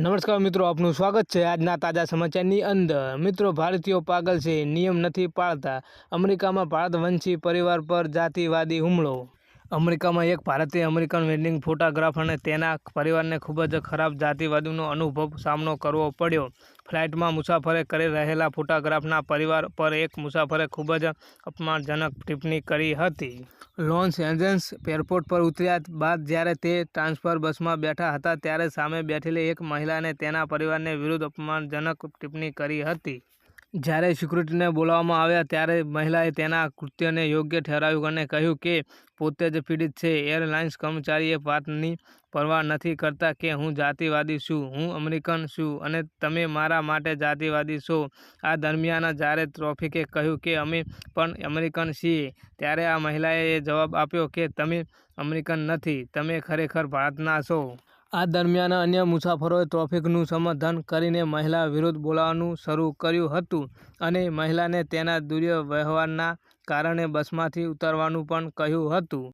નમસ્કાર મિત્રો, આપનું સ્વાગત છે આજના તાજા સમાચારની અંદર। મિત્રો, ભારતીયો પાગલ છે, નિયમ નથી પાળતા। અમેરિકામાં ભારતવંશી પરિવાર પર જાતિવાદી હુમલો। અમેરિકામાં એક ભારતીય અમેરિકન વેડિંગ ફોટોગ્રાફર અને તેના પરિવારને ખૂબ જ ખરાબ જાતિવાદનો સામનો કરવો પડ્યો। ફ્લાઇટમાં મુસાફરી કરી રહેલા ફોટોગ્રાફરના પરિવાર પર એક મુસાફરે ખૂબ જ અપમાનજનક ટિપ્પણી કરી હતી। લોસ એન્જલસ એરપોર્ટ પર ઉતર્યા બાદ જ્યારે તે ટ્રાન્સફર બસમાં બેઠા હતા ત્યારે સામે બેઠેલી એક મહિલાએ તેના પરિવારની વિરુદ્ધ અપમાનજનક ટિપ્પણી કરી હતી। જ્યારે સિક્યુરિટીને બોલાવવામાં આવ્યા ત્યારે મહિલાએ તેના કૃત્યને યોગ્ય ઠેરવ્યું અને કહ્યું કે પોતે જ પીડિત છે। એરલાઇન્સ કર્મચારીએ વાતની પરવા નથી કરતા કે હું જાતિવાદી છું, હું અમેરિકન છું અને તમે મારા માટે જાતિવાદી છો। આ દરમિયાન જ્યારે ટ્રાફિકે કહ્યું કે અમે પણ અમેરિકન છીએ, ત્યારે આ મહિલાએ જવાબ આપ્યો કે તમે અમેરિકન નથી, તમે ખરેખર ભારતના છો। આ દરમિયાન અન્ય મુસાફરોએ ટ્રાફિકનું સમર્થન કરીને મહિલા વિરુદ્ધ બોલવાનું શરૂ કર્યું હતું અને મહિલાને તેના દુર્વ્યવહારના કારણે બસમાંથી ઉતરવાનું પણ કહ્યું હતું।